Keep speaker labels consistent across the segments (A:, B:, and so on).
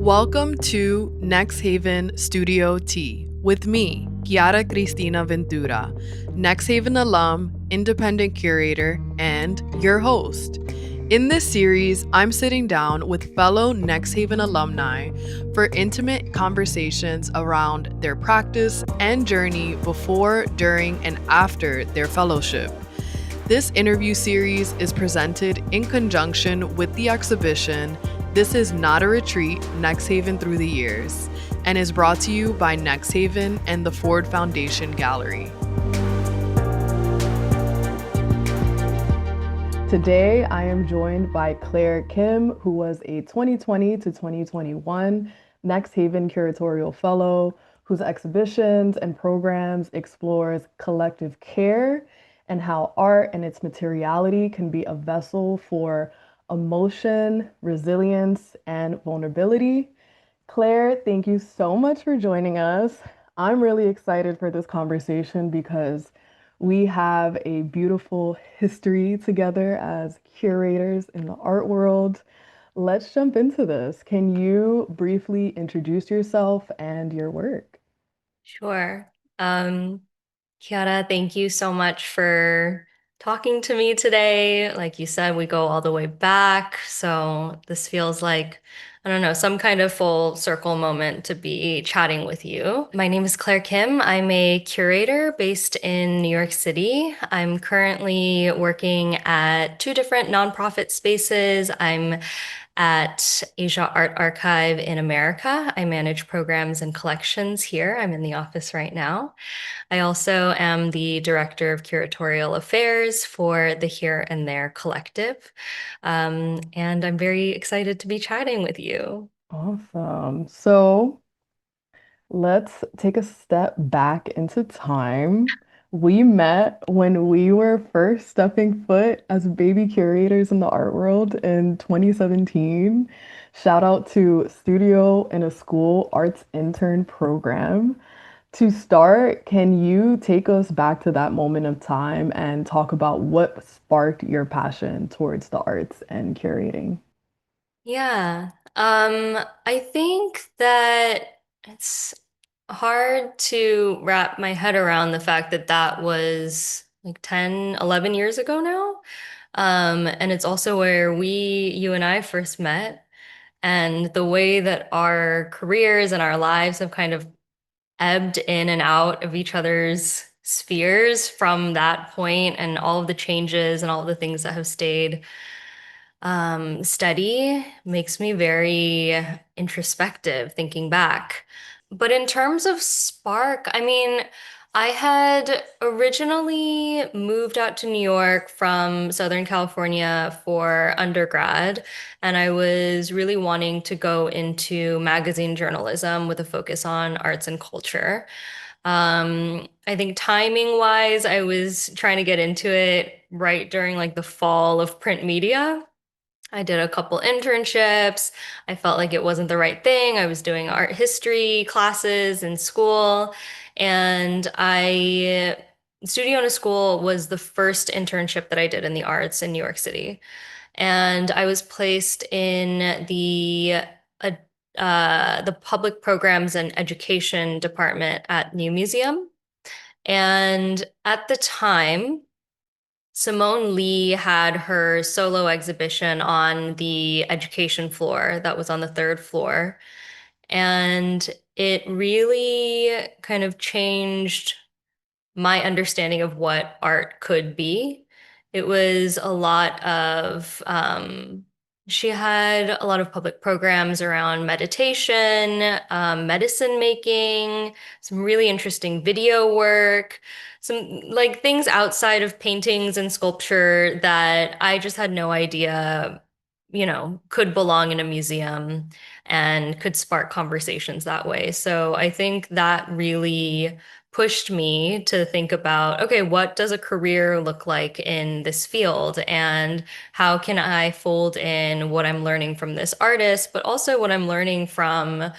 A: Welcome to Next Haven Studio T with me, Kiara Cristina Ventura, Next Haven alum, independent curator, and your host. In this series, I'm sitting down with fellow Next Haven alumni for intimate conversations around their practice and journey before, during, and after their fellowship. This interview series is presented in conjunction with the exhibition This Is Not a Retreat, Next Haven Through the Years, and is brought to you by Next Haven and the Ford Foundation Gallery. Today, I am joined by Claire Kim, who was a 2020 to 2021 Next Haven Curatorial Fellow, whose exhibitions and programs explores collective care and how art and its materiality can be a vessel for emotion, resilience, and vulnerability. Claire, thank you so much for joining us. I'm really excited for this conversation because we have a beautiful history together as curators in the art world. Let's jump into this. Can you briefly introduce yourself and your work?
B: Sure. Kiara, thank you so much for talking to me today. Like you said, we go all the way back. So this feels like, I don't know, some kind of full circle moment to be chatting with you. My name is Claire Kim. I'm a curator based in New York City. I'm currently working at two different nonprofit spaces. I'm at Asia Art Archive in America. I manage programs and collections here. I'm in the office right now. I also am the Director of Curatorial Affairs for the Here and There Collective. And I'm very excited to be chatting with you.
A: Awesome. So let's take a step back into time. We met when we were first stepping foot as baby curators in the art world in 2017. Shout out to Studio in a School Arts Intern Program. To start, can you take us back to that moment of time and talk about what sparked your passion towards the arts and curating?
B: Yeah, I think that it's hard to wrap my head around the fact that that was like 10, 11 years ago now. And it's also where you and I first met, and the way that our careers and our lives have kind of ebbed in and out of each other's spheres from that point, and all of the changes and all of the things that have stayed steady makes me very introspective thinking back. But in terms of spark, I mean, I had originally moved out to New York from Southern California for undergrad, and I was really wanting to go into magazine journalism with a focus on arts and culture. I think timing wise, I was trying to get into it right during like the fall of print media. I did a couple internships. I felt like it wasn't the right thing. I was doing art history classes in school, and Studio in a School was the first internship that I did in the arts in New York City. And I was placed in uh, the public programs and education department at New Museum. And at the time, Simone Lee had her solo exhibition on the education floor that was on the third floor. And it really kind of changed my understanding of what art could be. It was a lot of, she had a lot of public programs around meditation, medicine making, some really interesting video work, some like things outside of paintings and sculpture that I just had no idea, could belong in a museum and could spark conversations that way. So I think that really pushed me to think about, okay, what does a career look like in this field? And how can I fold in what I'm learning from this artist, but also what I'm learning from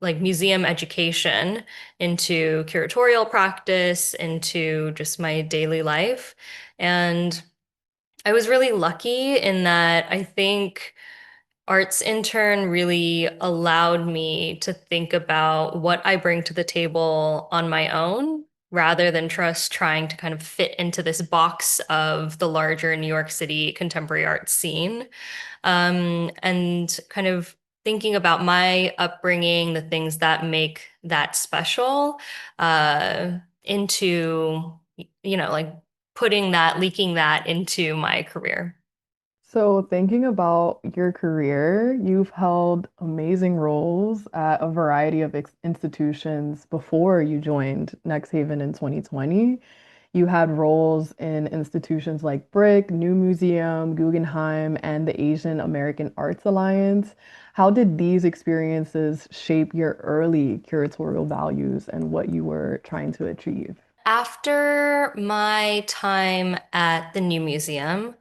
B: like museum education into curatorial practice, into just my daily life. And I was really lucky in that I think arts intern really allowed me to think about what I bring to the table on my own rather than just trying to kind of fit into this box of the larger New York City contemporary art scene. And kind of thinking about my upbringing, the things that make that special, into, like putting that, leaking that into my career.
A: So, thinking about your career, you've held amazing roles at a variety of institutions before you joined Next Haven in 2020. You had roles in institutions like BRIC, New Museum, Guggenheim, and the Asian American Arts Alliance. How did these experiences shape your early curatorial values and what you were trying to achieve?
B: After my time at the New Museum,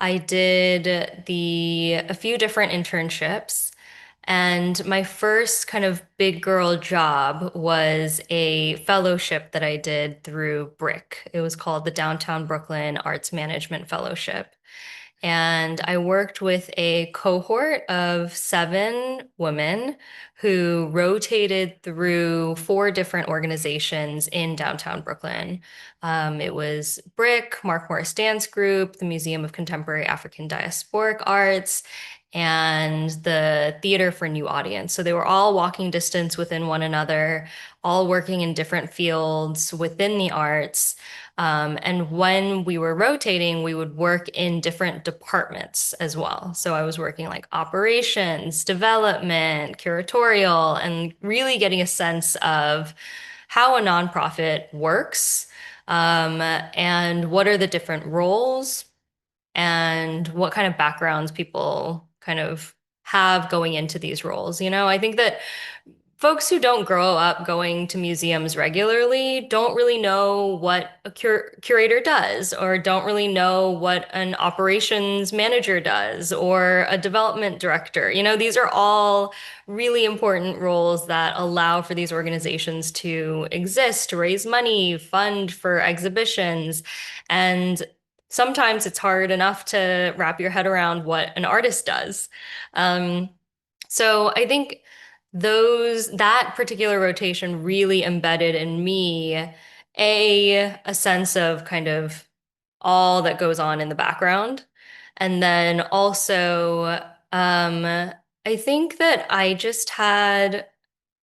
B: I did a few different internships, and my first kind of big girl job was a fellowship that I did through BRIC. It was called the Downtown Brooklyn Arts Management Fellowship. And I worked with a cohort of 7 women who rotated through 4 different organizations in downtown Brooklyn. It was BRIC, Mark Morris Dance Group, the Museum of Contemporary African Diasporic Arts, and the Theater for New Audience. So they were all walking distance within one another, all working in different fields within the arts. And when we were rotating, we would work in different departments as well. So I was working like operations, development, curatorial, and really getting a sense of how a nonprofit works, and what are the different roles and what kind of backgrounds people kind of have going into these roles. I think that folks who don't grow up going to museums regularly don't really know what a curator does, or don't really know what an operations manager does, or a development director. These are all really important roles that allow for these organizations to exist, to raise money, fund for exhibitions. And sometimes it's hard enough to wrap your head around what an artist does. Um, so I think that particular rotation really embedded in me a sense of kind of all that goes on in the background. And then also, I think that I just had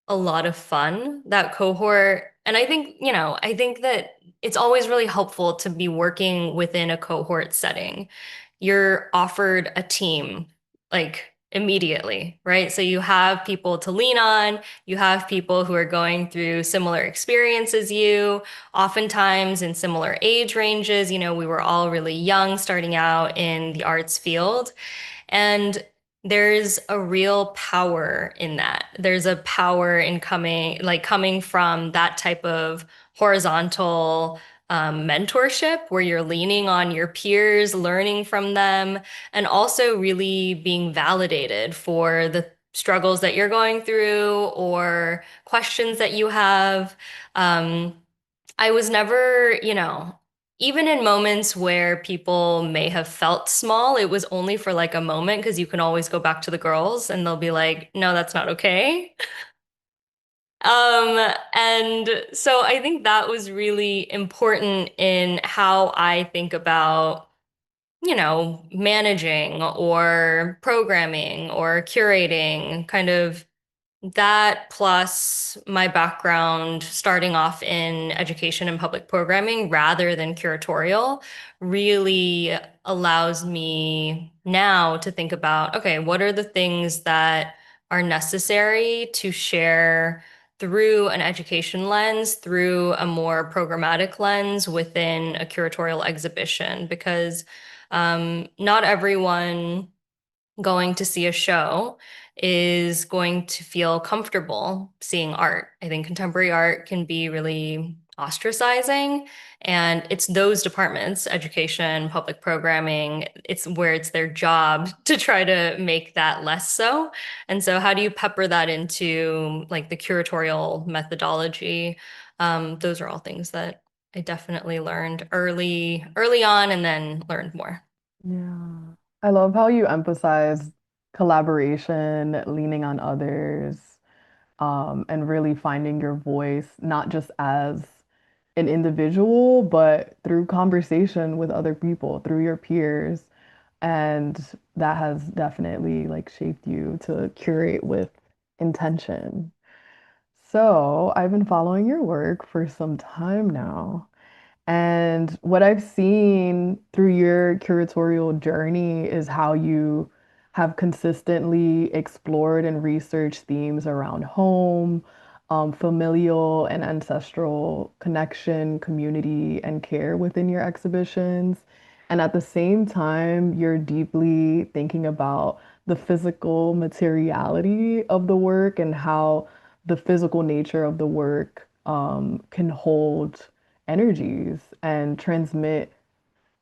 B: a lot of fun, that cohort. And I think that it's always really helpful to be working within a cohort setting. You're offered a team like immediately, right? So you have people to lean on, you have people who are going through similar experiences you, oftentimes in similar age ranges. We were all really young starting out in the arts field. And there's a real power in that. There's a power in coming from that type of horizontal mentorship where you're leaning on your peers, learning from them, and also really being validated for the struggles that you're going through or questions that you have. Um, I was never, even in moments where people may have felt small, it was only for like a moment because you can always go back to the girls and they'll be like, no, that's not okay. And so I think that was really important in how I think about, managing or programming or curating, kind of that plus my background starting off in education and public programming rather than curatorial really allows me now to think about, okay, what are the things that are necessary to share through an education lens, through a more programmatic lens within a curatorial exhibition? Because not everyone going to see a show is going to feel comfortable seeing art. I think contemporary art can be really ostracizing, and it's those departments, education, public programming, it's where it's their job to try to make that less so. And so how do you pepper that into like the curatorial methodology? Those are all things that I definitely learned early on and then learned more.
A: Yeah. I love how you emphasize collaboration, leaning on others, and really finding your voice, not just as an individual, but through conversation with other people, through your peers. And that has definitely like shaped you to curate with intention. So I've been following your work for some time now. And what I've seen through your curatorial journey is how you have consistently explored and researched themes around home, familial and ancestral connection, community, and care within your exhibitions. And at the same time, you're deeply thinking about the physical materiality of the work and how the physical nature of the work can hold energies and transmit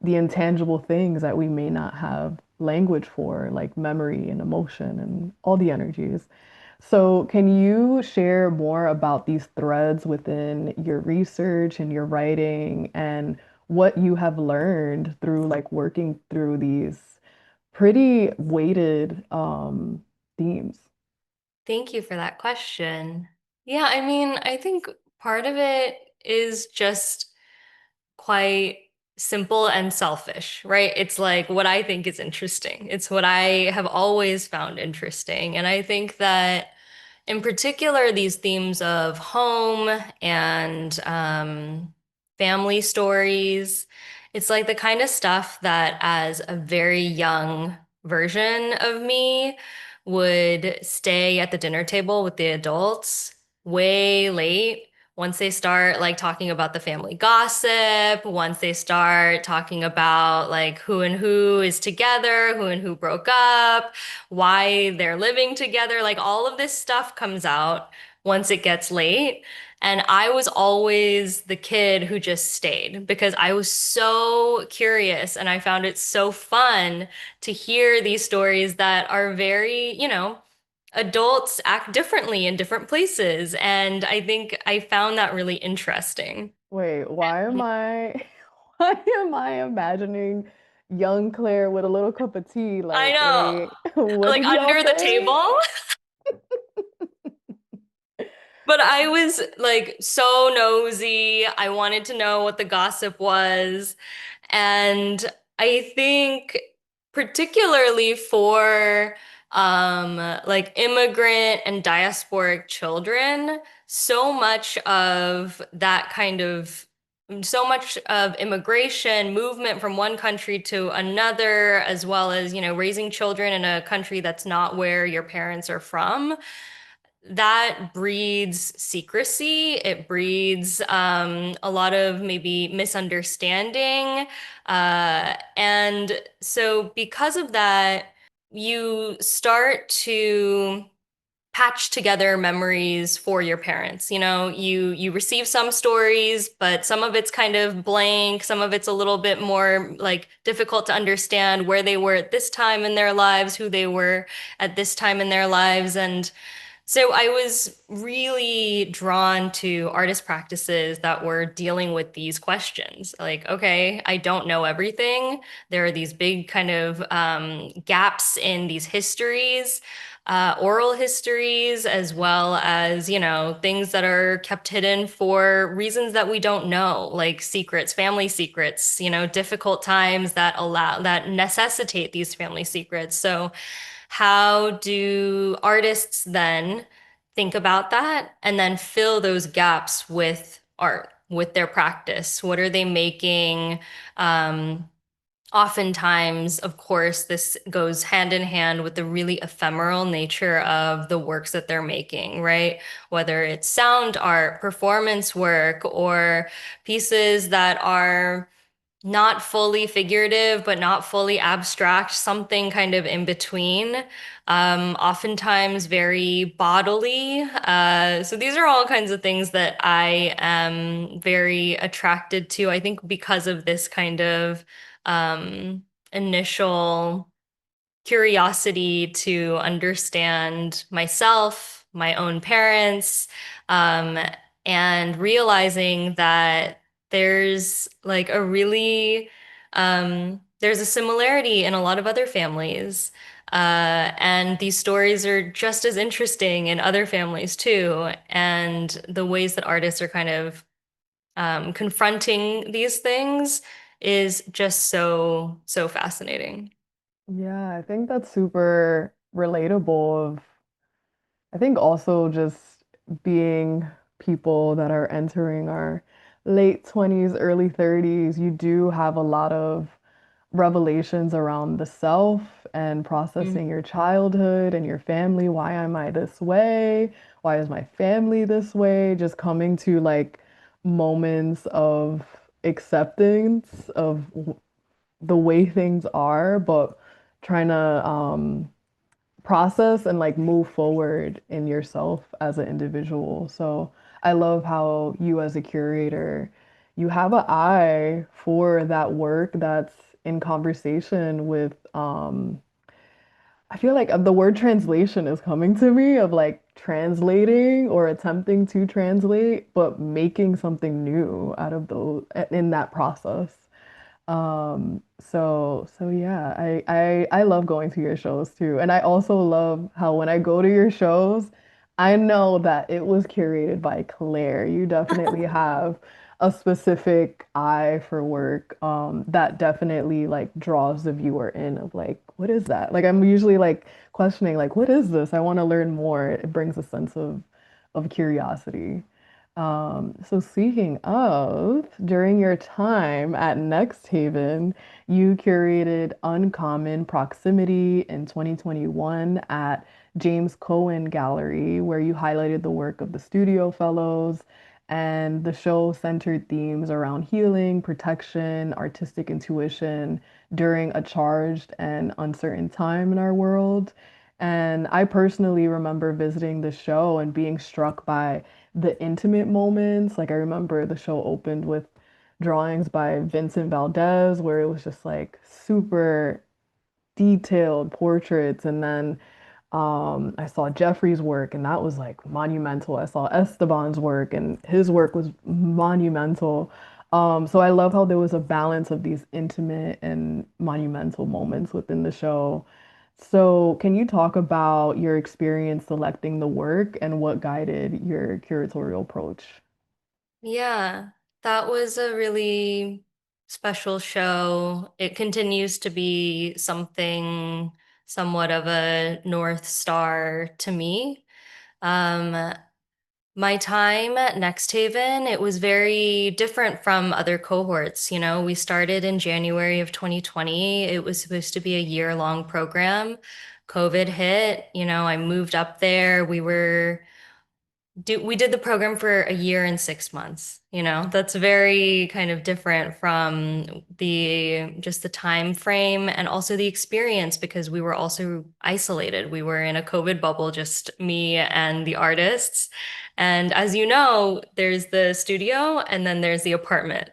A: the intangible things that we may not have language for, like memory and emotion and all the energies. So, can you share more about these threads within your research and your writing and what you have learned through like working through these pretty weighted themes?
B: Thank you for that question. Yeah, I mean, I think part of it is just quite simple and selfish, right? It's like what I think is interesting. It's what I have always found interesting. And I think that in particular, these themes of home and family stories, it's like the kind of stuff that as a very young version of me would stay at the dinner table with the adults way late once they start like talking about the family gossip, once they start talking about like who and who is together, who and who broke up, why they're living together, like all of this stuff comes out once it gets late. And I was always the kid who just stayed because I was so curious and I found it so fun to hear these stories that are very, adults act differently in different places. And I think I found that really interesting.
A: Wait, why am I imagining young Claire with a little cup of tea?
B: I
A: Like,
B: know.
A: wait, what
B: Like
A: did y'all
B: under the
A: say?
B: table. But I was like so nosy. I wanted to know what the gossip was. And I think particularly for like immigrant and diasporic children, so much of that kind of so much of immigration movement from one country to another, as well as, raising children in a country that's not where your parents are from, that breeds secrecy. It breeds a lot of maybe misunderstanding. And so, because of that, you start to patch together memories for your parents. You receive some stories, but some of it's kind of blank, some of it's a little bit more like difficult to understand where they were at this time in their lives, who they were at this time in their lives. And so I was really drawn to artist practices that were dealing with these questions. Like, okay, I don't know everything. There are these big kind of gaps in these histories, oral histories, as well as, things that are kept hidden for reasons that we don't know, like secrets, family secrets, difficult times that necessitate these family secrets. So how do artists then think about that and then fill those gaps with art, with their practice? What are they making? Oftentimes, of course, this goes hand in hand with the really ephemeral nature of the works that they're making, right? Whether it's sound art, performance work, or pieces that are not fully figurative, but not fully abstract, something kind of in between, oftentimes very bodily. So these are all kinds of things that I am very attracted to, I think, because of this kind of initial curiosity to understand myself, my own parents, um, and realizing that there's like there's a similarity in a lot of other families. And these stories are just as interesting in other families too. And the ways that artists are kind of confronting these things is just so fascinating.
A: Yeah, I think that's super relatable of I think also just being people that are entering our late 20s, early 30s, you do have a lot of revelations around the self and processing your childhood and your family. Why am I this way? Why is my family this way? Just coming to like moments of acceptance of the way things are, but trying to process and like move forward in yourself as an individual. So I love how you as a curator, you have an eye for that work that's in conversation with I feel like the word translation is coming to me of like translating or attempting to translate, but making something new out of those in that process. So yeah, I love going to your shows too. And I also love how when I go to your shows, I know that it was curated by Claire. You definitely have a specific eye for work, that definitely like draws the viewer in of like, what is that? Like I'm usually like questioning like, what is this? I want to learn more. It brings a sense of curiosity. So speaking of, during your time at Next Haven, you curated Uncommon Proximity in 2021 at James Cohan Gallery, where you highlighted the work of the Studio Fellows, and the show centered themes around healing, protection, artistic intuition during a charged and uncertain time in our world. And I personally remember visiting the show and being struck by the intimate moments. Like I remember the show opened with drawings by Vincent Valdez, where it was just like super detailed portraits. And then I saw Jeffrey's work, and that was like monumental. I saw Esteban's work, and his work was monumental. So I love how there was a balance of these intimate and monumental moments within the show. So, can you talk about your experience selecting the work and what guided your curatorial approach?
B: Yeah, that was a really special show. It continues to be something somewhat of a North Star to me. Um, my time at Next Haven, it was very different from other cohorts. You know, we started in January of 2020. It was supposed to be a year-long program. COVID hit, I moved up there. We did the program for a year and 6 months. That's very kind of different from the just the time frame and also the experience because we were also isolated. We were in a COVID bubble, just me and the artists. And as you know, there's the studio and then there's the apartment.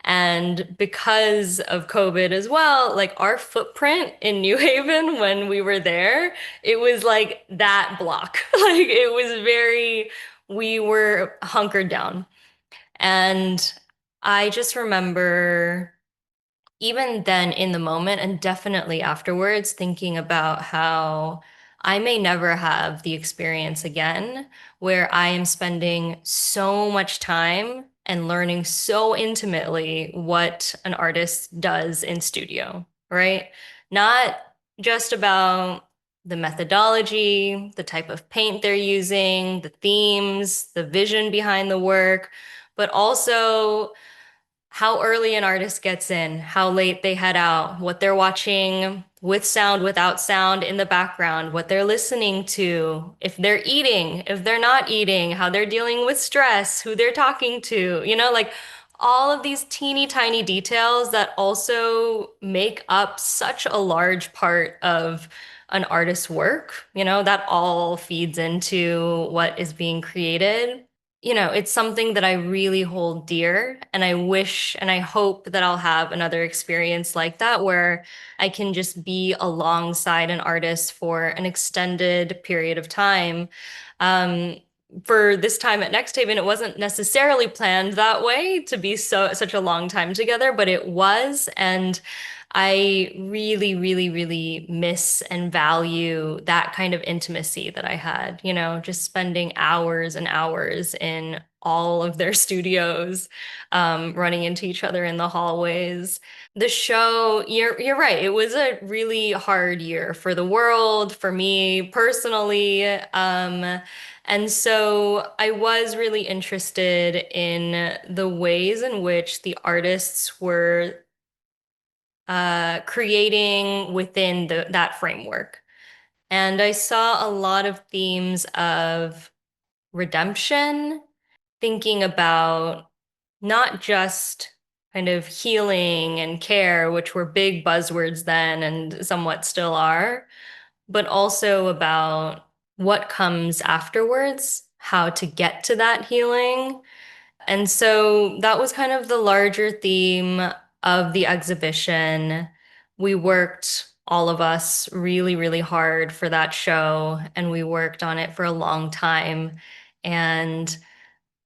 B: And because of COVID as well, like our footprint in New Haven when we were there, it was like that block. Like it was very we were hunkered down. And I just remember even then in the moment and definitely afterwards thinking about how I may never have the experience again where I am spending so much time and learning so intimately what an artist does in studio, right? Not just about the methodology, the type of paint they're using, the themes, the vision behind the work, but also how early an artist gets in, how late they head out, what they're watching with sound, without sound in the background, what they're listening to, if they're eating, if they're not eating, how they're dealing with stress, who they're talking to, like all of these teeny tiny details that also make up such a large part of an artist's work, that all feeds into what is being created. It's something that I really hold dear, and I wish and I hope that I'll have another experience like that where I can just be alongside an artist for an extended period of time. Um, for this time at Next Haven, it wasn't necessarily planned that way to be such a long time together, but it was. And I really, really, really miss and value that kind of intimacy that I had, just spending hours and hours in all of their studios, running into each other in the hallways. The show, you're right. It was a really hard year for the world, for me personally. And so I was really interested in the ways in which the artists were creating within that framework. And I saw a lot of themes of redemption, thinking about not just kind of healing and care, which were big buzzwords then and somewhat still are, but also about what comes afterwards, how to get to that healing. And so that was kind of the larger theme of the exhibition. We worked, all of us, really, really hard for that show, and we worked on it for a long time. And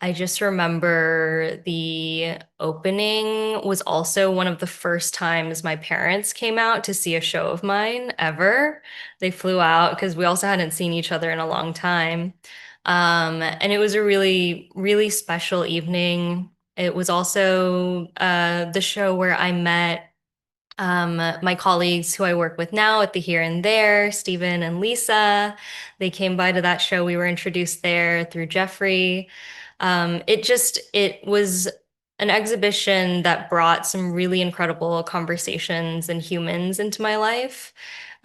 B: I just remember the opening was also one of the first times my parents came out to see a show of mine ever. They flew out because we also hadn't seen each other in a long time. And it was a really, really special evening. It was also the show where I met my colleagues who I work with now at the Here and There, Stephen and Lisa. They came by to that show. We were introduced there through Jeffrey. It was an exhibition that brought some really incredible conversations and humans into my life.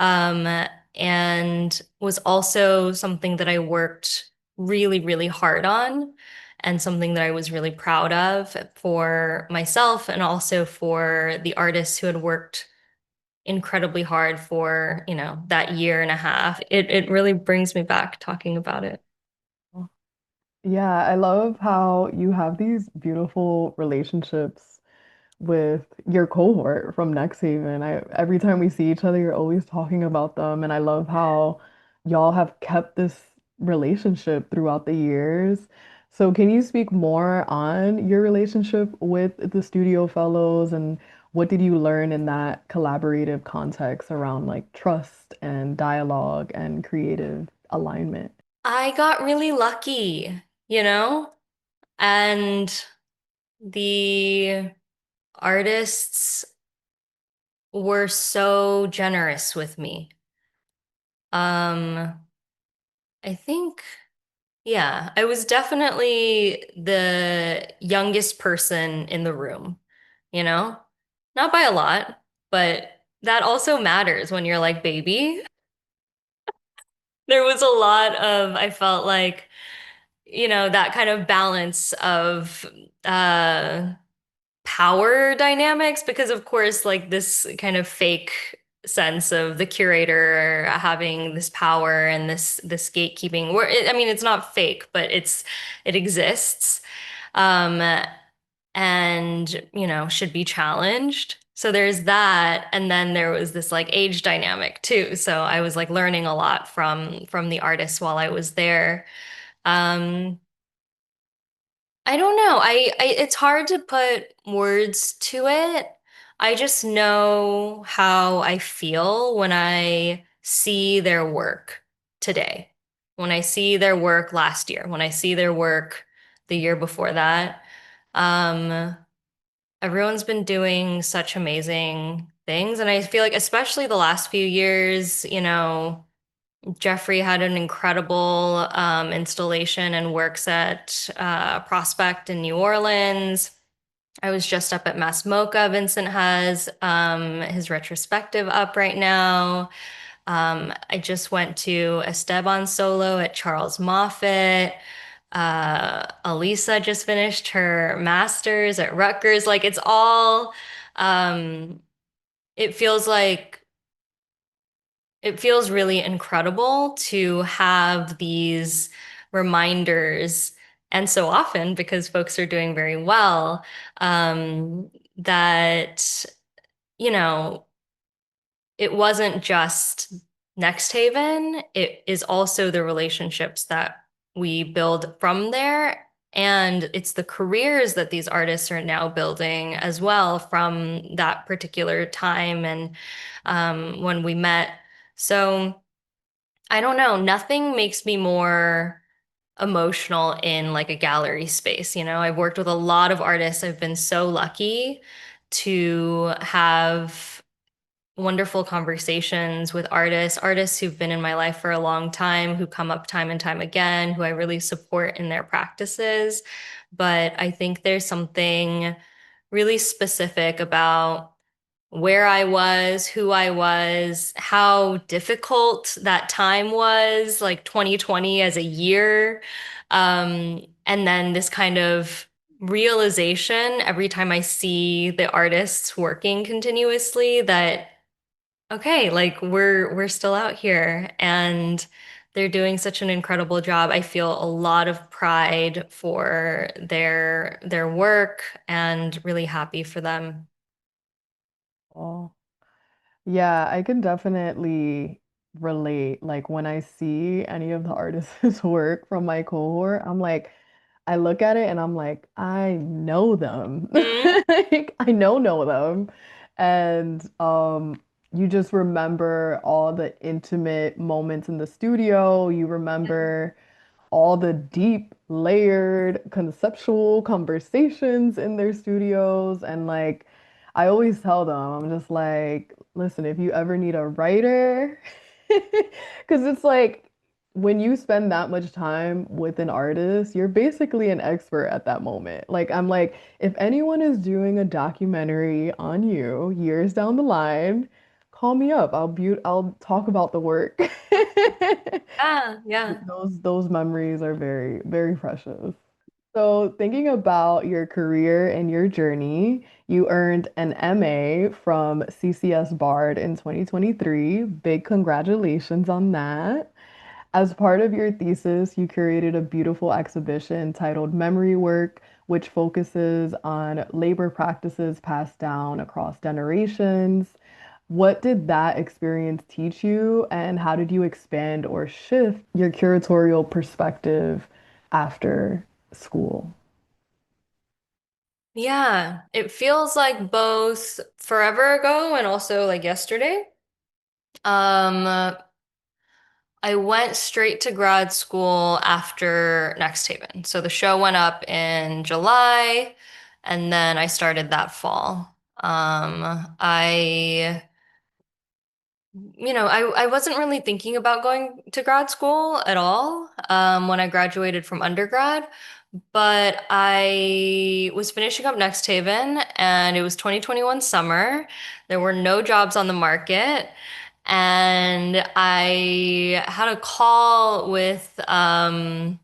B: Um, and was also something that I worked really, really hard on and something that I was really proud of for myself and also for the artists who had worked incredibly hard for, that year and a half. It really brings me back talking about it.
A: Yeah, I love how you have these beautiful relationships with your cohort from Next Haven. Every time we see each other, you're always talking about them, and I love how y'all have kept this relationship throughout the years. So can you speak more on your relationship with the studio fellows and what did you learn in that collaborative context around like trust and dialogue and creative alignment?
B: I got really lucky, you know, and the artists were so generous with me. Um, I think, yeah, I was definitely the youngest person in the room, you know? Not by a lot, but that also matters when you're like baby. There was a lot of, I felt like, that kind of balance of uh power dynamics because of course like this kind of fake sense of the curator having this power and this gatekeeping where I mean it's not fake but it exists um and should be challenged. So there's that and then there was this like age dynamic too. So I was like learning a lot from the artists while I was there. um I don't know. It's hard to put words to it. I just know how I feel when I see their work today. When I see their work last year, when I see their work the year before that. Um, Everyone's been doing such amazing things, and I feel like especially the last few years, Jeffrey had an incredible installation and works at Prospect in New Orleans. I was just up at Mass MoCA. Vincent has his retrospective up right now. I just went to Esteban Solo at Charles Moffett. Elisa just finished her master's at Rutgers. Like it's all, um, it feels like it feels really incredible to have these reminders, and so often because folks are doing very well, that, you know, it wasn't just Next Haven, it is also the relationships that we build from there And it's the careers that these artists are now building as well from that particular time and when we met. So I don't know, nothing makes me more emotional in like a gallery space. You know, I've worked with a lot of artists. I've been so lucky to have wonderful conversations with artists who've been in my life for a long time, who come up time and time again, who I really support in their practices. But I think there's something really specific about where I was, who I was, how difficult that time was, like 2020 as a year. And then this kind of realization every time I see the artists working continuously that okay, like we're still out here and they're doing such an incredible job. I feel a lot of pride for their work and really happy for them.
A: Oh. Yeah, I can definitely relate. Like when I see any of the artists' work from my cohort, I'm like, I look at it and I'm like, I know them.
B: Mhm.
A: Like I know them. And you just remember all the intimate moments in the studio. You remember all the deep, layered, conceptual conversations in their studios. And like, I always tell them, I'm just like, listen, if you ever need a writer, because it's like when you spend that much time with an artist, you're basically an expert at that moment. Like, I'm like, if anyone is doing a documentary on you years down the line, call me up. I'll talk about the work.
B: Yeah, yeah.
A: Those memories are very, very precious. So, thinking about your career and your journey, you earned an MA from CCS Bard in 2023. Big congratulations on that. As part of your thesis, you curated a beautiful exhibition titled Memory Work, which focuses on labor practices passed down across generations. What did that experience teach you, and how did you expand or shift your curatorial perspective after school?
B: Yeah, it feels like both forever ago and also like yesterday. Um, I went straight to grad school after Next Haven. So the show went up in July, and then I started that fall. I wasn't really thinking about going to grad school at all, when I graduated from undergrad, but I was finishing up Next Haven and it was 2021 summer. There were no jobs on the market. And I had a call with a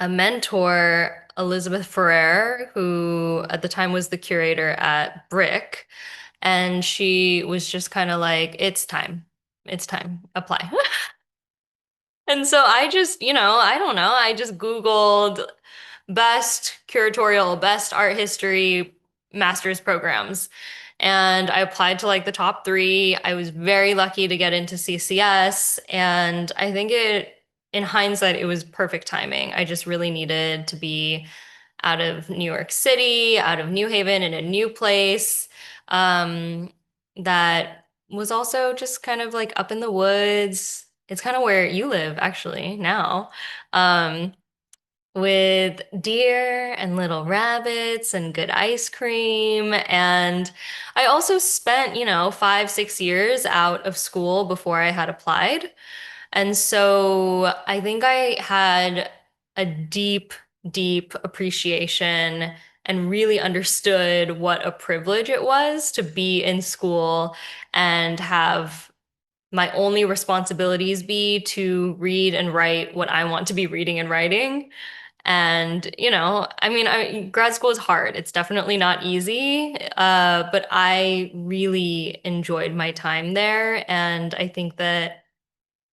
B: mentor, Elizabeth Ferrer, who at the time was the curator at BRIC. And she was just kind of like, it's time. It's time. Apply. And so I just, I don't know. I just Googled best curatorial, best art history master's programs. And I applied to like the top three. I was very lucky to get into CCS. And I think in hindsight, it was perfect timing. I just really needed to be out of New York City, out of New Haven in a new place. That was also just kind of like up in the woods. It's kind of where you live actually now. Um, with deer and little rabbits and good ice cream. And I also spent, 5, 6 years out of school before I had applied. And so I think I had a deep, deep appreciation and really understood what a privilege it was to be in school and have my only responsibilities be to read and write what I want to be reading and writing. And, grad school is hard. It's definitely not easy, but I really enjoyed my time there. And I think that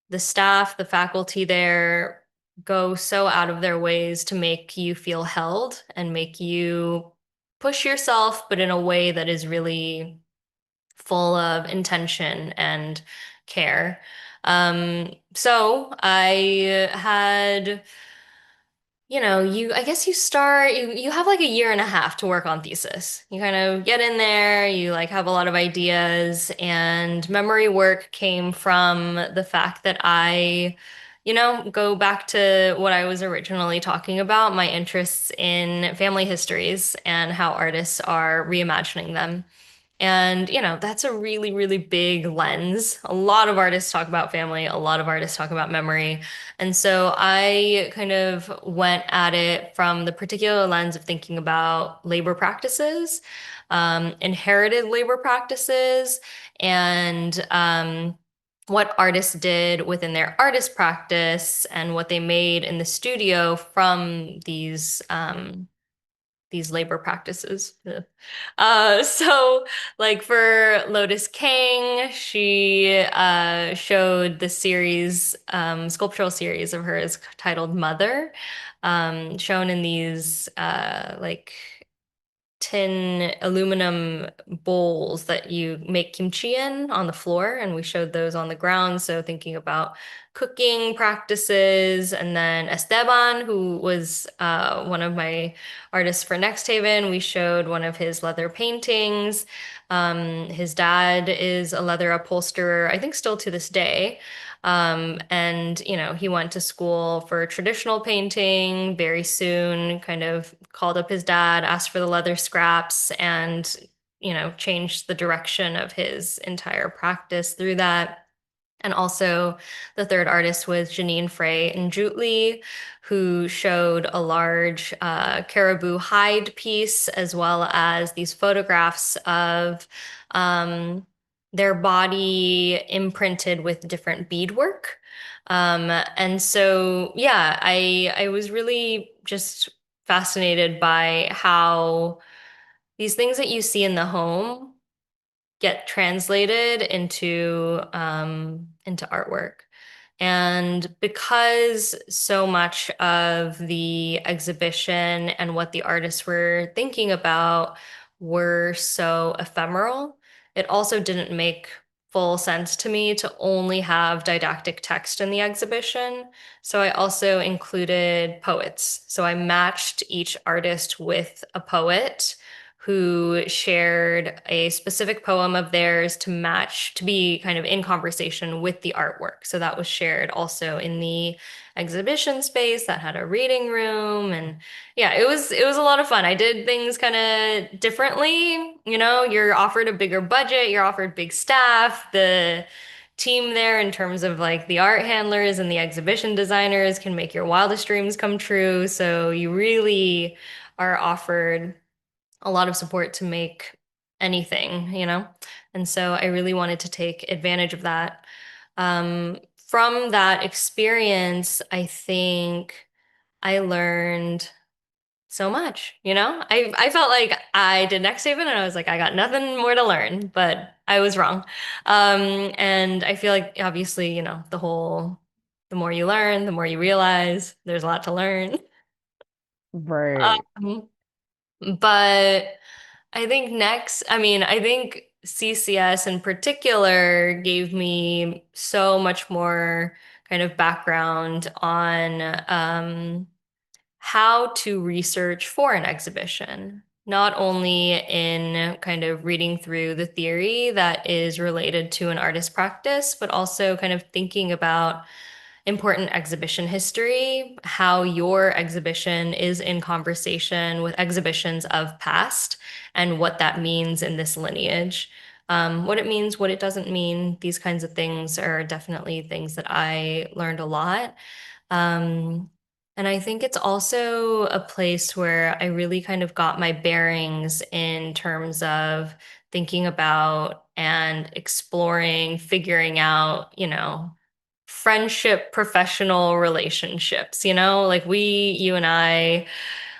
B: the staff, the faculty there go so out of their ways to make you feel held and make you push yourself, but in a way that is really full of intention and care. So I had I guess you have like a year and a half to work on thesis. You kind of get in there, you like have a lot of ideas, and memory work came from the fact that go back to what I was originally talking about, my interests in family histories and how artists are reimagining them. And, that's a really, really big lens. A lot of artists talk about family, a lot of artists talk about memory. And so I kind of went at it from the particular lens of thinking about labor practices, inherited labor practices, and what artists did within their artist practice and what they made in the studio from these labor practices. Ugh. So like for Lotus King, she showed the series, sculptural series of hers titled Mother, shown in these like tin aluminum bowls that you make kimchi in on the floor, and we showed those on the ground. So thinking about cooking practices, and then Esteban, who was one of my artists for Next Haven, we showed one of his leather paintings. His dad is a leather upholsterer, I think still to this day. And he went to school for traditional painting very soon, kind of called up his dad, asked for the leather scraps, and, changed the direction of his entire practice through that. And also, the third artist was Janine Frey and Jutli, who showed a large caribou hide piece, as well as these photographs of um, their body imprinted with different beadwork. And so, yeah, I was really just fascinated by how these things that you see in the home get translated into artwork. And because so much of the exhibition and what the artists were thinking about were so ephemeral, it also didn't make full sense to me to only have didactic text in the exhibition. So I also included poets. So I matched each artist with a poet who shared a specific poem of theirs to match, to be kind of in conversation with the artwork. So that was shared also in the exhibition space that had a reading room. And yeah, it was a lot of fun. I did things kind of differently. You're offered a bigger budget, you're offered big staff. The team there in terms of like the art handlers and the exhibition designers can make your wildest dreams come true. So you really are offered a lot of support to make anything. And so I really wanted to take advantage of that. From that experience, I think I learned so much. I felt like I did Next Haven and I was like, I got nothing more to learn, but I was wrong. And I feel like obviously, the more you learn, the more you realize there's a lot to learn.
A: Right.
B: Um, but I think CCS in particular gave me so much more kind of background on how to research for an exhibition, not only in kind of reading through the theory that is related to an artist practice, but also kind of thinking about important exhibition history, how your exhibition is in conversation with exhibitions of past, and what that means in this lineage. What it means, what it doesn't mean, these kinds of things are definitely things that I learned a lot. Um, and I think it's also a place where I really kind of got my bearings in terms of thinking about and exploring, figuring out, friendship, professional relationships, like you and I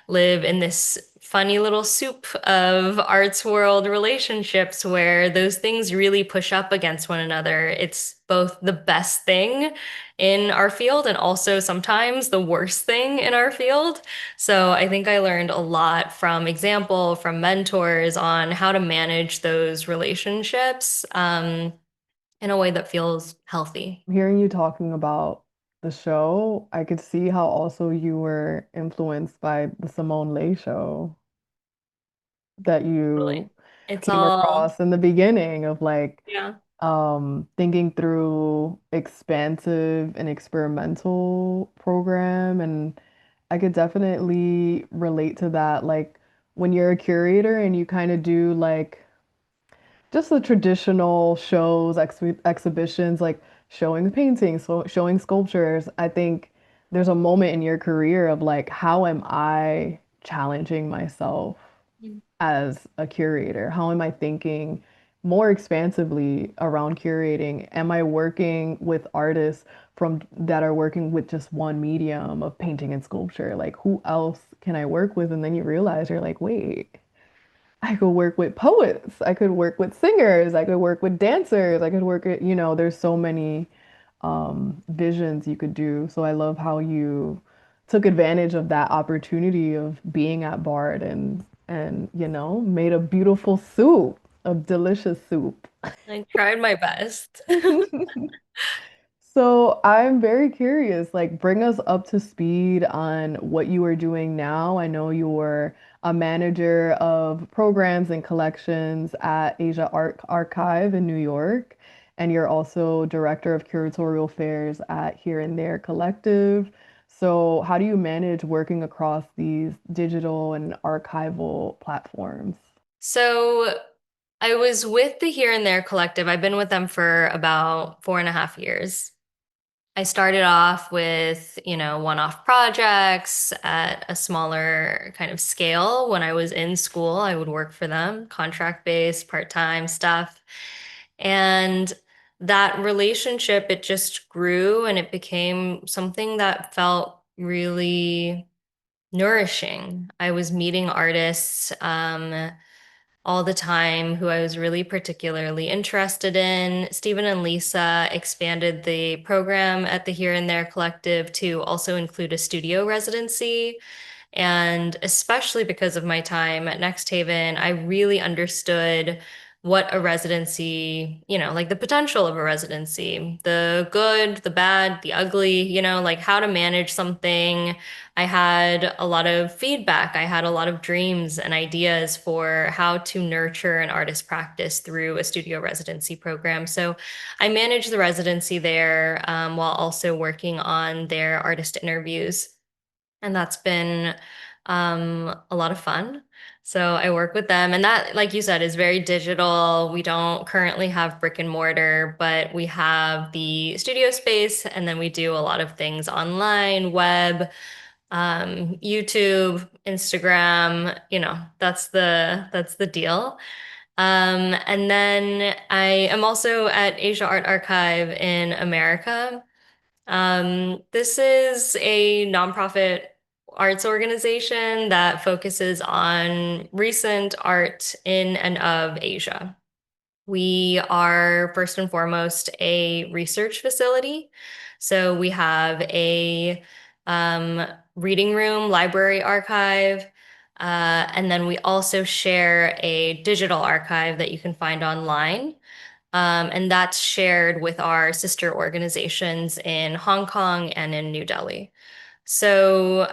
B: live in this funny little soup of arts world relationships where those things really push up against one another. It's both the best thing in our field and also sometimes the worst thing in our field. So I think I learned a lot from example, from mentors on how to manage those relationships, in a way that feels healthy.
A: Hearing you talking about the show, I could see how also you were influenced by the Simone Leigh show that
B: Totally.
A: you
B: It's
A: came
B: all,
A: across in the beginning of like
B: yeah.
A: thinking through expansive and experimental program. And I could definitely relate to that. Like when you're a curator and you kind of do like just the traditional shows, exhibitions, like showing paintings, so showing sculptures. I think there's a moment in your career of like, how am I challenging myself
B: Mm.
A: as a curator? How am I thinking more expansively around curating? Am I working with artists from that are working with just one medium of painting and sculpture? Like, who else can I work with? And then you realize you're like, wait. I could work with poets. I could work with singers. I could work with dancers. I could work at, there's so many visions you could do. So I love how you took advantage of that opportunity of being at Bard and made a beautiful soup, a delicious soup.
B: I tried my best.
A: So I'm very curious, like bring us up to speed on what you are doing now. I know you're a manager of programs and collections at Asia Art Archive in New York, and you're also director of curatorial affairs at Here and There Collective. So how do you manage working across these digital and archival platforms?
B: So I was with the Here and There Collective. I've been with them for about 4.5 years. I started off with, one-off projects at a smaller kind of scale. When I was in school, I would work for them, contract-based, part-time stuff. And that relationship, it just grew and it became something that felt really nourishing. I was meeting artists, all the time who I was really particularly interested in. Stephen and Lisa expanded the program at the Here and There Collective to also include a studio residency. And especially because of my time at Next Haven, I really understood what a residency, like the potential of a residency, the good, the bad, the ugly, like how to manage something. I had a lot of feedback. I had a lot of dreams and ideas for how to nurture an artist practice through a studio residency program. So I managed the residency there while also working on their artist interviews. And that's been a lot of fun. So I work with them, and that, like you said, is very digital. We don't currently have brick and mortar, but we have the studio space, and then we do a lot of things online, web, YouTube, Instagram. That's the deal. And then I am also at Asia Art Archive in America. This is a nonprofit arts organization that focuses on recent art in and of Asia. We are first and foremost a research facility. So we have a um, reading room, library archive, and then we also share a digital archive that you can find online. And that's shared with our sister organizations in Hong Kong and in New Delhi. So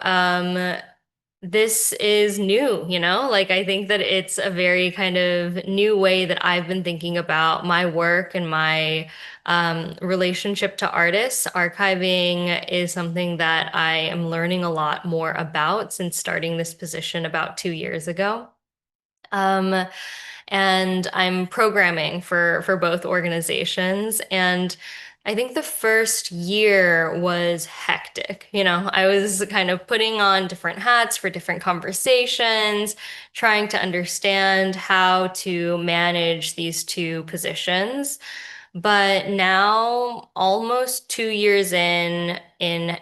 B: this is new, like I think that it's a very kind of new way that I've been thinking about my work and my relationship to artists. Archiving is something that I am learning a lot more about since starting this position about 2 years ago. Um, and I'm programming for both organizations. And I think the first year was hectic. I was kind of putting on different hats for different conversations, trying to understand how to manage these two positions. But now, almost 2 years in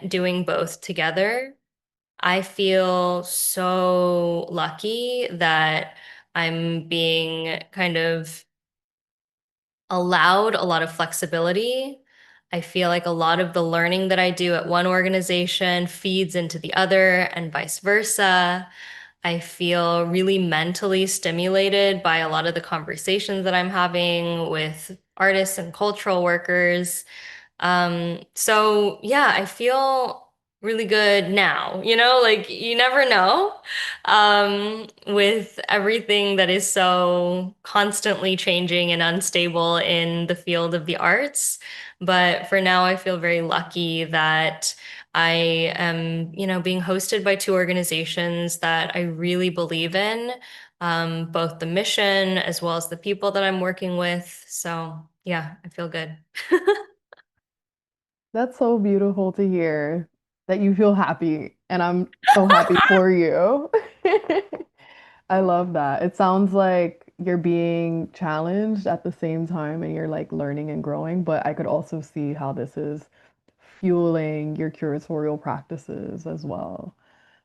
B: doing both together, I feel so lucky that I'm being kind of allowed a lot of flexibility. I feel like a lot of the learning that I do at one organization feeds into the other and vice versa. I feel really mentally stimulated by a lot of the conversations that I'm having with artists and cultural workers. So yeah, I feel really good now, like you never know, with everything that is so constantly changing and unstable in the field of the arts. But for now, I feel very lucky that I am, being hosted by two organizations that I really believe in, both the mission as well as the people that I'm working with. So yeah, I feel good.
A: That's so beautiful to hear that you feel happy, and I'm so happy for you. I love that. It sounds like you're being challenged at the same time and you're like learning and growing, but I could also see how this is fueling your curatorial practices as well.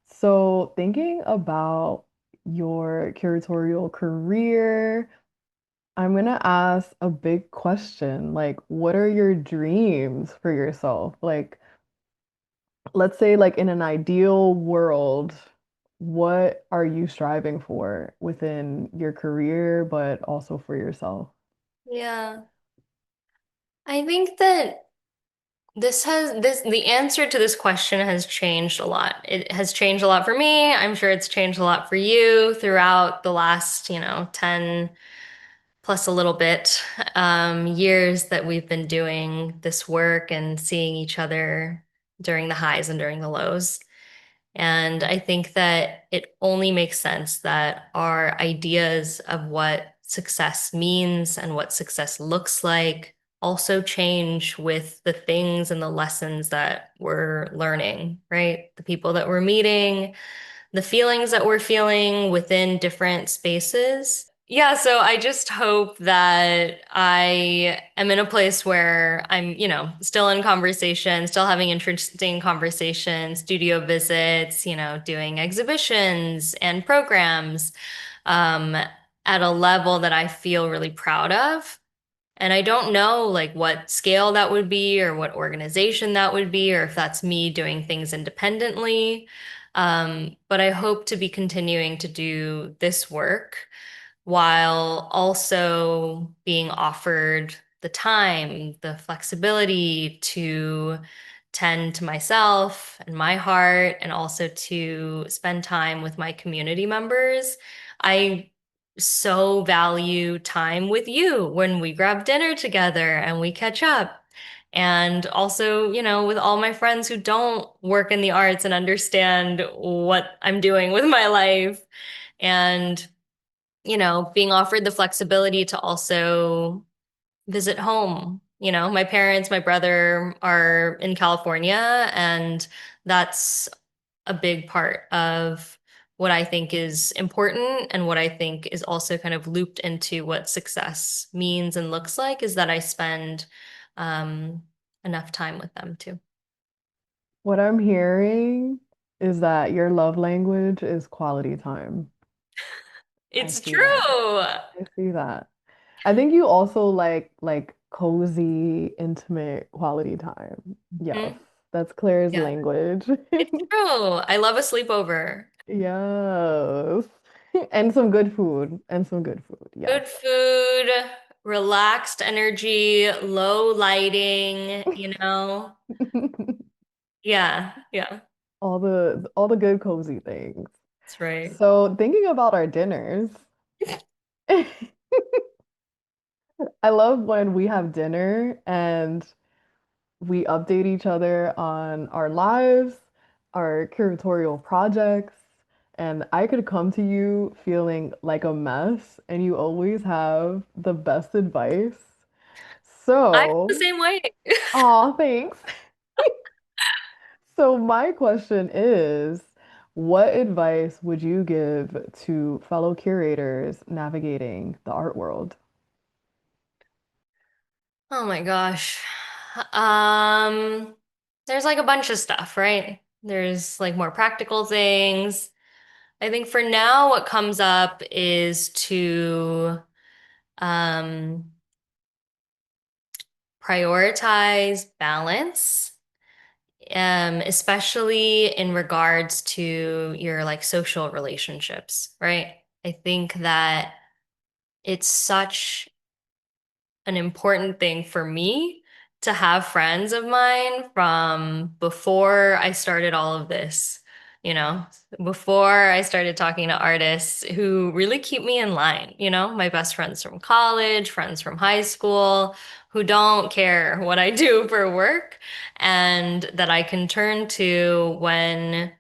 A: So, thinking about your curatorial career, I'm gonna ask a big question. Like, what are your dreams for yourself? Like, let's say, like, in an ideal world, what are you striving for within your career, but also for yourself?
B: Yeah. I think that the answer to this question has changed a lot. It has changed a lot for me. I'm sure it's changed a lot for you throughout the last, 10 plus a little bit, years that we've been doing this work and seeing each other during the highs and during the lows. And I think that it only makes sense that our ideas of what success means and what success looks like also change with the things and the lessons that we're learning, right? The people that we're meeting, the feelings that we're feeling within different spaces. Yeah, so I just hope that I am in a place where I'm, still in conversation, still having interesting conversations, studio visits, doing exhibitions and programs, um, at a level that I feel really proud of. And I don't know like what scale that would be or what organization that would be, or if that's me doing things independently. But I hope to be continuing to do this work while also being offered the time, the flexibility to tend to myself and my heart, and also to spend time with my community members. I so value time with you when we grab dinner together and we catch up. And also, with all my friends who don't work in the arts and understand what I'm doing with my life. And being offered the flexibility to also visit home. My parents, my brother are in California, and that's a big part of what I think is important and what I think is also kind of looped into what success means and looks like is that I spend um, enough time with them too.
A: What I'm hearing is that your love language is quality time. I
B: It's
A: see that.
B: true.
A: I see that. I think you also like cozy, intimate quality time. Yes,
B: Mhm.
A: that's Claire's
B: Yeah,
A: language.
B: it's true. I love a sleepover.
A: Yes. And some good food. And some good food. Yes.
B: Good food, relaxed energy, low lighting, Yeah, yeah,
A: All the good cozy things.
B: that's right.
A: So thinking about our dinners, I love when we have dinner and we update each other on our lives, our curatorial projects, and I could come to you feeling like a mess, and you always have the best advice.
B: I feel the
A: So,
B: same way.
A: aw, thanks. So, my question is, what advice would you give to fellow curators navigating the art world?
B: Oh my gosh. Um, there's like a bunch of stuff, right? There's like more practical things. I think for now, what comes up is to um, prioritize balance. Especially in regards to your like social relationships, right? I think that it's such an important thing for me to have friends of mine from before I started all of this, you know, before I started talking to artists who really keep me in line, my best friends from college, friends from high school, who don't care what I do for work and that I can turn to when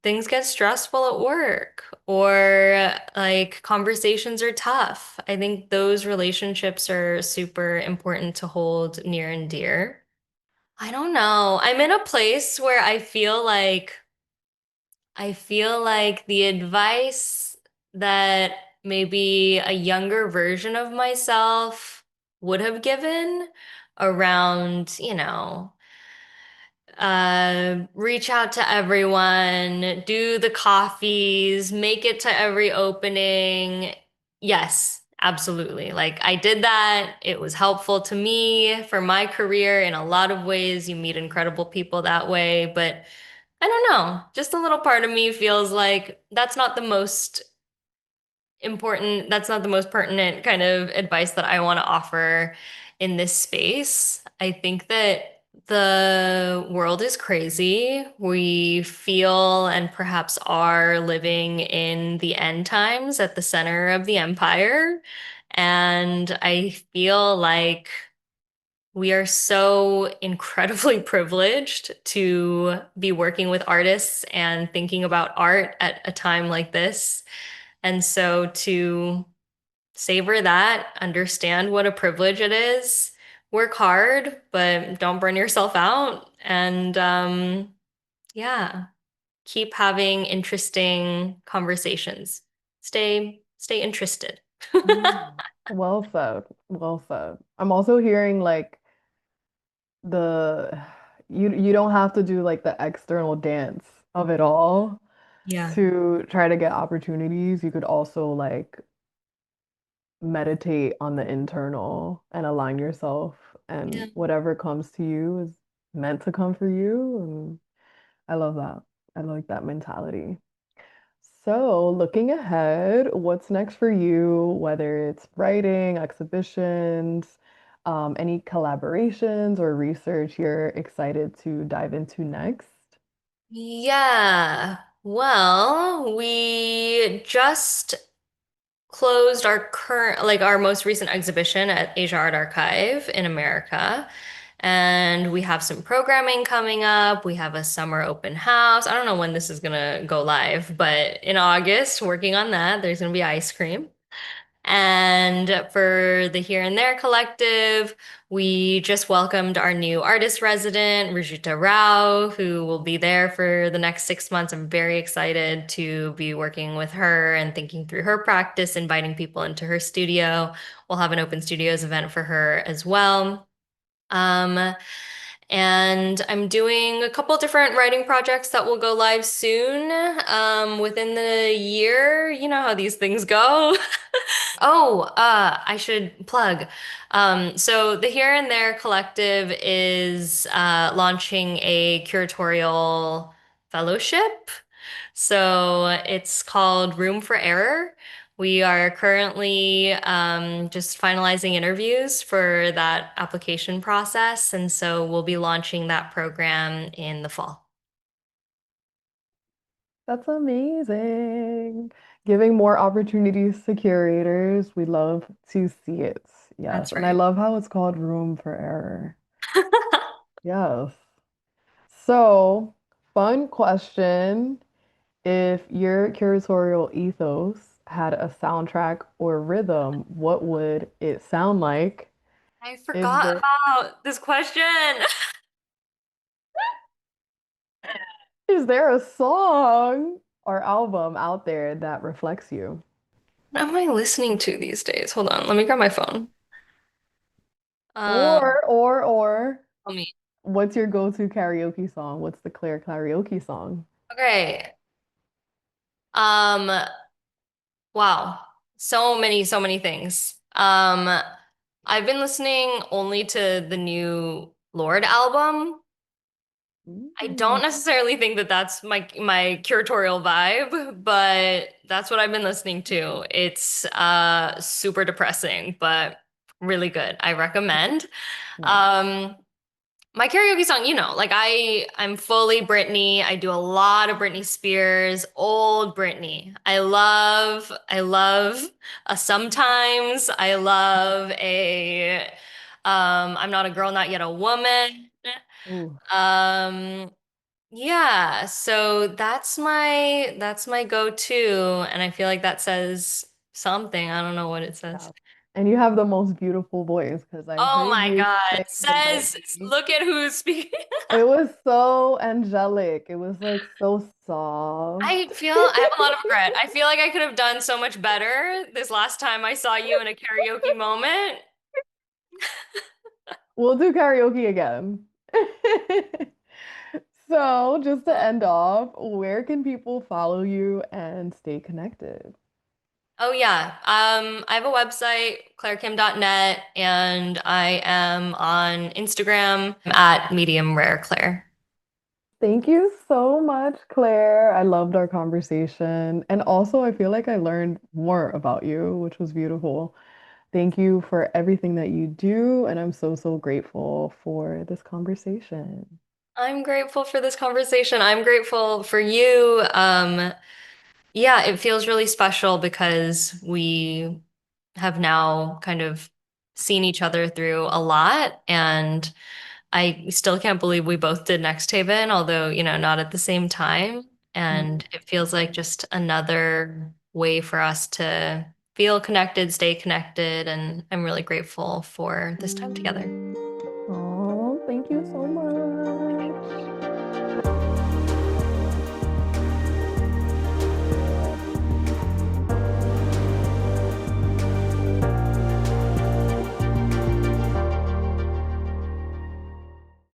B: things get stressful at work or like conversations are tough. I think those relationships are super important to hold near and dear. I don't know. I'm in a place where I feel like the advice that maybe a younger version of myself would have given around, reach out to everyone, do the coffees, make it to every opening. Yes, absolutely. Like I did that. It was helpful to me for my career in a lot of ways. You meet incredible people that way, but I don't know. Just a little part of me feels like that's not the most pertinent kind of advice that I want to offer in this space. I think that the world is crazy. We feel and perhaps are living in the end times at the center of the empire. And I feel like we are so incredibly privileged to be working with artists and thinking about art at a time like this. And so to savor that, understand what a privilege it is, work hard, but don't burn yourself out. And yeah, keep having interesting conversations. Stay interested.
A: Mm. Well said. Well said. I'm also hearing like the you don't have to do like the external dance of it all
B: Yeah.
A: to try to get opportunities. You could also like meditate on the internal and align yourself,
B: Yeah.
A: and whatever comes to you is meant to come for you. And I love that. I like that mentality. So, looking ahead, what's next for you, whether it's writing, exhibitions, any collaborations or research you're excited to dive into next?
B: Yeah. Well, we just closed our most recent exhibition at Asia Art Archive in America. And we have some programming coming up. We have a summer open house. I don't know when this is gonna go live, but in August, working on that. There's gonna be ice cream. And for the Here and There Collective, we just welcomed our new artist resident, Rajita Rao, who will be there for the next 6 months. I'm very excited to be working with her and thinking through her practice, inviting people into her studio. We'll have an open studios event for her as well. Um, and I'm doing a couple different writing projects that will go live soon, within the year. You know how these things go. Oh, I should plug. So the Here and There Collective is launching a curatorial fellowship. So it's called Room for Error. We are currently just finalizing interviews for that application process, and so we'll be launching that program in the fall.
A: That's amazing. Giving more opportunities to curators. We love to see it. Yes.
B: That's
A: And I
B: right.
A: love how it's called room for error. Yes. So, fun question. If your curatorial ethos had a soundtrack or rhythm, what would it sound like?
B: I
A: Is
B: forgot
A: there
B: about this question.
A: is there a song or album out there that reflects you?
B: What am I listening to these days? Hold on, let me grab my phone. Um,
A: Or
B: Let me.
A: what's your go-to karaoke song? What's the Claire karaoke song?
B: Okay. Um, wow. So many things. I've been listening only to the new Lord album. I don't
A: Mm.
B: necessarily think that that's my curatorial vibe, but that's what I've been listening to. It's super depressing, but Really good. I recommend.
A: Nice.
B: Um, my karaoke song, like I'm fully Britney. I do a lot of Britney Spears, old Britney. I love a Sometimes. I love a I'm Not a Girl, Not Yet a Woman.
A: Ooh,
B: Um, yeah, so that's my go-to, and I feel like that says something. I don't know what it says.
A: yeah. And you have the most beautiful voice because I
B: Oh
A: heard
B: my
A: you
B: God.
A: sing about
B: Says,
A: me.
B: look at who's speaking.
A: It was so angelic. It was like so soft.
B: I have a lot of regret. I feel like I could have done so much better this last time I saw you in a karaoke moment.
A: We'll do karaoke again. So, just to end off, where can people follow you and stay connected?
B: Oh yeah. I have a website, clairekim.net, and I am on Instagram at medium rare Claire.
A: Thank you so much, Claire. I loved our conversation. And also, I feel like I learned more about you, which was beautiful. Thank you for everything that you do. And I'm so, so grateful for this conversation.
B: I'm grateful for this conversation. I'm grateful for you. Yeah, it feels really special because we have now kind of seen each other through a lot, and I still can't believe we both did Next Haven, although, not at the same time. And it feels like just another way for us to feel connected, stay connected, and I'm really grateful for this time together.